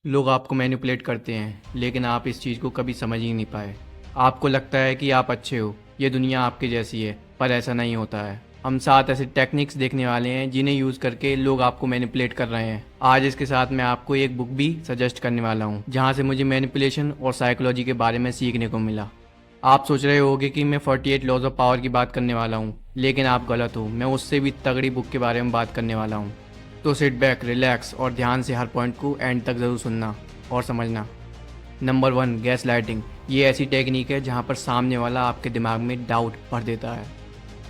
लोग आपको मैनिपुलेट करते हैं, लेकिन आप इस चीज़ को कभी समझ ही नहीं पाए। आपको लगता है कि आप अच्छे हो, ये दुनिया आपके जैसी है, पर ऐसा नहीं होता है। हम 7 ऐसे टेक्निक्स देखने वाले हैं जिन्हें यूज़ करके लोग आपको मैनिपुलेट कर रहे हैं। आज इसके साथ मैं आपको एक बुक भी सजेस्ट करने वाला हूँ, जहाँ से मुझे मैनिपुलेशन और साइकोलॉजी के बारे में सीखने को मिला। आप सोच रहे होगे कि मैं 48 लॉज ऑफ पावर की बात करने वाला हूँ, लेकिन आप गलत हो। मैं उससे भी तगड़ी बुक के बारे में बात करने वाला हूँ। तो सिट बैक, रिलैक्स और ध्यान से हर पॉइंट को एंड तक ज़रूर सुनना और समझना। Number 1, gas lighting. ये ऐसी टेक्निक है जहाँ पर सामने वाला आपके दिमाग में डाउट भर देता है।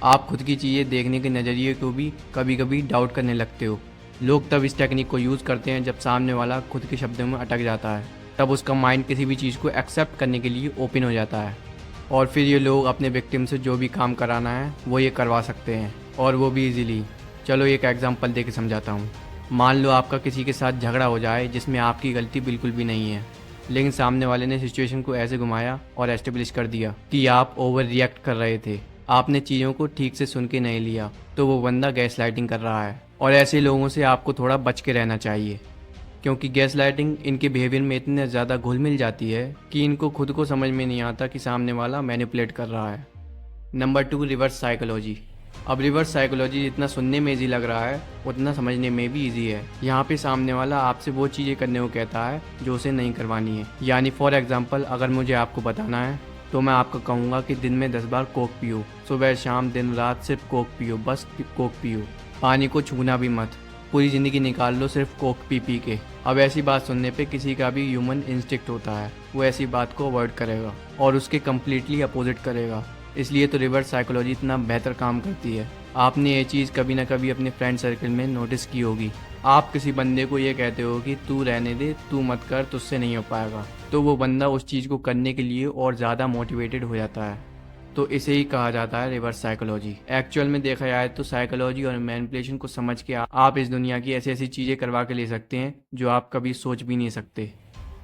आप खुद की चीज़ें देखने के नज़रिए को भी कभी कभी डाउट करने लगते हो। लोग तब इस टेक्निक को यूज़ करते हैं जब सामने वाला खुद के शब्दों में अटक जाता है। तब उसका माइंड किसी भी चीज़ को एक्सेप्ट करने के लिए ओपन हो जाता है, और फिर ये लोग अपने विक्टिम से जो भी काम कराना है वो ये करवा सकते हैं, और वो भी इजीली। चलो एक एग्जांपल दे के समझाता हूँ। मान लो आपका किसी के साथ झगड़ा हो जाए जिसमें आपकी गलती बिल्कुल भी नहीं है, लेकिन सामने वाले ने सिचुएशन को ऐसे घुमाया और एस्टेब्लिश कर दिया कि आप ओवर रिएक्ट कर रहे थे, आपने चीज़ों को ठीक से सुन के नहीं लिया। तो वो बंदा गैस लाइटिंग कर रहा है, और ऐसे लोगों से आपको थोड़ा बच के रहना चाहिए, क्योंकि गैस लाइटिंग इनके बिहेवियर में इतने ज़्यादा घुल मिल जाती है कि इनको खुद को समझ में नहीं आता कि सामने वाला मैनिपुलेट कर रहा है। Number 2, reverse psychology. अब रिवर्स साइकोलॉजी जितना सुनने में इजी लग रहा है, उतना समझने में भी इजी है। यहाँ पे सामने वाला आपसे वो चीज़ें करने को कहता है जो उसे नहीं करवानी है। यानी फॉर एग्जांपल, अगर मुझे आपको बताना है तो मैं आपको कहूँगा कि दिन में 10 बार कोक पियो, सुबह शाम दिन रात सिर्फ कोक पियो, बस कोक पियो, पानी को छूना भी मत, पूरी ज़िंदगी निकाल लो सिर्फ कोक पी पी के। अब ऐसी बात सुनने पे किसी का भी ह्यूमन इंस्टिक्ट होता है, वो ऐसी बात को अवॉइड करेगा और उसके कम्प्लीटली अपोजिट करेगा। इसलिए तो रिवर्स साइकोलॉजी इतना बेहतर काम करती है। आपने ये चीज़ कभी ना कभी अपने फ्रेंड सर्कल में नोटिस की होगी। आप किसी बंदे को ये कहते हो कि तू रहने दे, तू मत कर, तुझसे नहीं हो पाएगा, तो वो बंदा उस चीज़ को करने के लिए और ज़्यादा मोटिवेटेड हो जाता है। तो इसे ही कहा जाता है रिवर्स साइकोलॉजी। एक्चुअल में देखा जाए तो साइकोलॉजी और मैनिपुलेशन को समझ के आप इस दुनिया की ऐसी ऐसी चीज़ें करवा के ले सकते हैं जो आप कभी सोच भी नहीं सकते।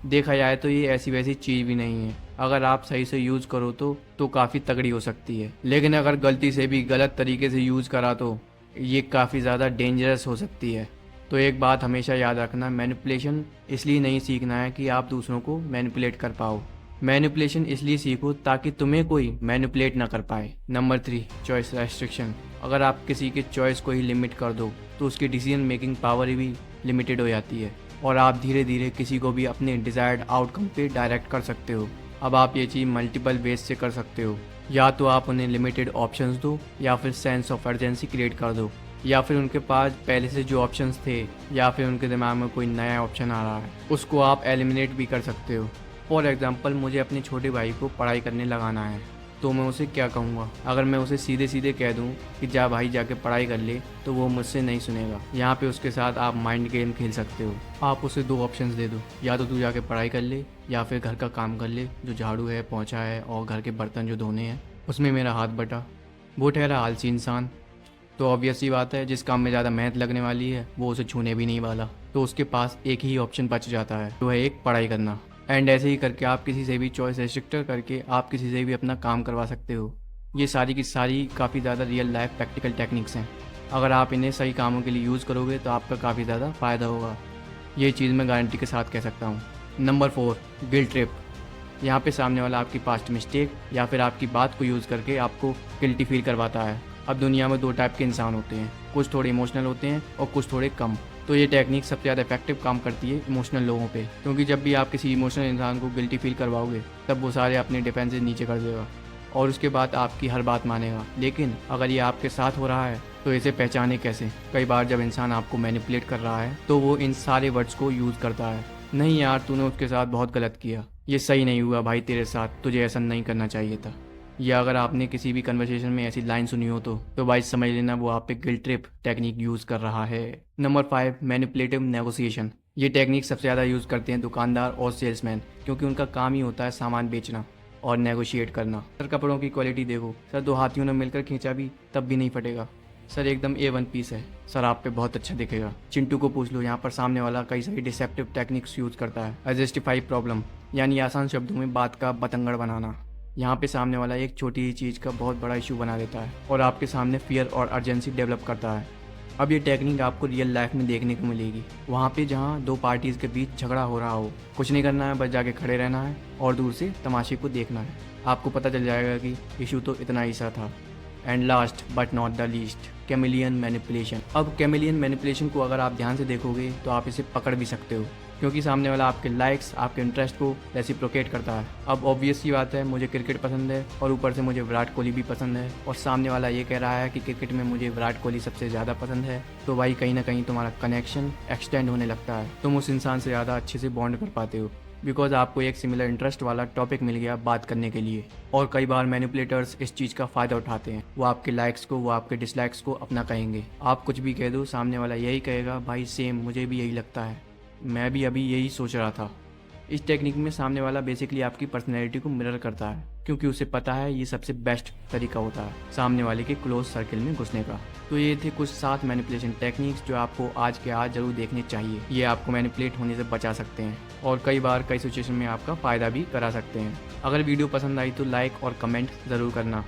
देखा जाए तो ये ऐसी वैसी चीज़ भी नहीं है। अगर आप सही से यूज़ करो तो काफ़ी तगड़ी हो सकती है, लेकिन अगर गलती से भी गलत तरीके से यूज़ करा तो ये काफ़ी ज़्यादा डेंजरस हो सकती है। तो एक बात हमेशा याद रखना, मैनिपुलेशन इसलिए नहीं सीखना है कि आप दूसरों को मैनिपुलेट कर पाओ। मैनिपुलेशन इसलिए सीखो ताकि तुम्हें कोई मैनिपुलेट ना कर पाए। Number 3, choice restriction. अगर आप किसी के चॉइस को ही लिमिट कर दो तो उसकी डिसीजन मेकिंग पावर भी लिमिटेड हो जाती है, और आप धीरे धीरे किसी को भी अपने डिज़ायर्ड आउटकम पे डायरेक्ट कर सकते हो। अब आप ये चीज़ मल्टीपल वेज से कर सकते हो। या तो आप उन्हें लिमिटेड ऑप्शंस दो, या फिर सेंस ऑफ अर्जेंसी क्रिएट कर दो, या फिर उनके पास पहले से जो ऑप्शंस थे या फिर उनके दिमाग में कोई नया ऑप्शन आ रहा है उसको आप एलिमिनेट भी कर सकते हो। फॉर एग्जांपल, मुझे अपने छोटे भाई को पढ़ाई करने लगाना है, तो मैं उसे क्या कहूँगा? अगर मैं उसे सीधे सीधे कह दूँ कि जा भाई जाके पढ़ाई कर ले, तो वो मुझसे नहीं सुनेगा। यहाँ पे उसके साथ आप माइंड गेम खेल सकते हो। आप उसे 2 ऑप्शंस दे दो, या तो तू जाके पढ़ाई कर ले, या फिर घर का काम कर ले, जो झाड़ू है, पोंछा है और घर के बर्तन जो धोने हैं उसमें मेरा हाथ बटा। वो ठहरा आलसी इंसान। तो ऑब्वियस सी बात है, जिस काम में ज़्यादा मेहनत लगने वाली है वो उसे छूने भी नहीं वाला, तो उसके पास एक ही ऑप्शन बच जाता है, जो है एक पढ़ाई करना। एंड ऐसे ही करके आप किसी से भी चॉइस रेस्ट्रिक्टर करके आप किसी से भी अपना काम करवा सकते हो। ये सारी की सारी काफ़ी ज़्यादा रियल लाइफ प्रैक्टिकल टेक्निक्स हैं। अगर आप इन्हें सही कामों के लिए यूज़ करोगे तो आपका काफ़ी ज़्यादा फ़ायदा होगा। ये चीज़ मैं गारंटी के साथ कह सकता हूँ। Number 4, guilt trip. यहाँ पे सामने वाला आपकी पास्ट मिस्टेक या फिर आपकी बात को यूज़ करके आपको गिल्टी फील करवाता है। अब दुनिया में 2 टाइप के इंसान होते हैं, कुछ थोड़े इमोशनल होते हैं और कुछ थोड़े कम। तो ये टेक्निक सबसे ज़्यादा इफेक्टिव काम करती है इमोशनल लोगों पे, क्योंकि जब भी आप किसी इमोशनल इंसान को गिल्टी फील करवाओगे तब वो सारे अपने डिफेंसेस नीचे कर देगा और उसके बाद आपकी हर बात मानेगा। लेकिन अगर ये आपके साथ हो रहा है तो इसे पहचाने कैसे? कई बार जब इंसान आपको मैनिपुलेट कर रहा है तो वो इन सारे वर्ड्स को यूज़ करता है। नहीं यार, तूने उसके साथ बहुत गलत किया, ये सही नहीं हुआ भाई तेरे साथ, तुझे ऐसा नहीं करना चाहिए था। या अगर आपने किसी भी कन्वर्सेशन में ऐसी लाइन सुनी हो तो भाई समझ लेना वो आप पे गिल्ट ट्रिप टेक्निक यूज़ कर रहा है। Number 5, manipulative negotiation. ये टेक्निक सबसे ज़्यादा यूज़ करते हैं दुकानदार और सेल्समैन, क्योंकि उनका काम ही होता है सामान बेचना और नेगोशिएट करना। सर कपड़ों की क्वालिटी देखो सर, 2 हाथियों ने मिलकर खींचा भी तब भी नहीं फटेगा सर, एकदम A1 पीस है सर, आप पे बहुत अच्छा दिखेगा। चिंटू को पूछ लो, यहाँ पर सामने वाला कई सारी डिसेप्टिव टेक्निक्स यूज़ करता है। जस्टिफाई प्रॉब्लम, यानी आसान शब्दों में बात का बतंगड़ बनाना। यहाँ पे सामने वाला एक छोटी ही चीज़ का बहुत बड़ा इशू बना देता है और आपके सामने फियर और अर्जेंसी डेवलप करता है। अब ये टेक्निक आपको रियल लाइफ में देखने को मिलेगी, वहाँ पे जहाँ दो पार्टीज़ के बीच झगड़ा हो रहा हो। कुछ नहीं करना है, बस जाके खड़े रहना है और दूर से तमाशे को देखना है। आपको पता चल जाएगा कि इशू तो इतना ही सा था। And last but not the least, chameleon manipulation. अब कैमिलियन मैनिपुलेशन को अगर आप ध्यान से देखोगे तो आप इसे पकड़ भी सकते हो, क्योंकि सामने वाला आपके लाइक्स, आपके इंटरेस्ट को रेसिप्रोकेट करता है। अब ऑब्वियस सी बात है, मुझे क्रिकेट पसंद है और ऊपर से मुझे विराट कोहली भी पसंद है, और सामने वाला ये कह रहा है कि क्रिकेट में मुझे विराट कोहली सबसे ज़्यादा पसंद है, तो भाई कहीं ना कहीं तुम्हारा कनेक्शन एक्सटेंड होने लगता है। तुम उस इंसान से ज़्यादा अच्छे से बॉन्ड कर पाते हो, बिकॉज आपको एक सिमिलर इंटरेस्ट वाला टॉपिक मिल गया बात करने के लिए। और कई बार मैनिपुलेटर्स इस चीज़ का फ़ायदा उठाते हैं। वो आपके लाइक्स को, वो आपके डिसलाइक्स को अपना कहेंगे। आप कुछ भी कह दो, सामने वाला यही कहेगा, भाई सेम मुझे भी यही लगता है, मैं भी अभी यही सोच रहा था। इस टेक्निक में सामने वाला बेसिकली आपकी पर्सनैलिटी को मिरर करता है, क्योंकि उसे पता है ये सबसे बेस्ट तरीका होता है सामने वाले के क्लोज सर्किल में घुसने का। तो ये थे कुछ 7 मैनिपुलेशन टेक्निक्स जो आपको आज के आज जरूर देखने चाहिए। ये आपको मैनिपुलेट होने से बचा सकते हैं और कई बार कई सिचुएशन में आपका फ़ायदा भी करा सकते हैं। अगर वीडियो पसंद आई तो लाइक और कमेंट ज़रूर करना।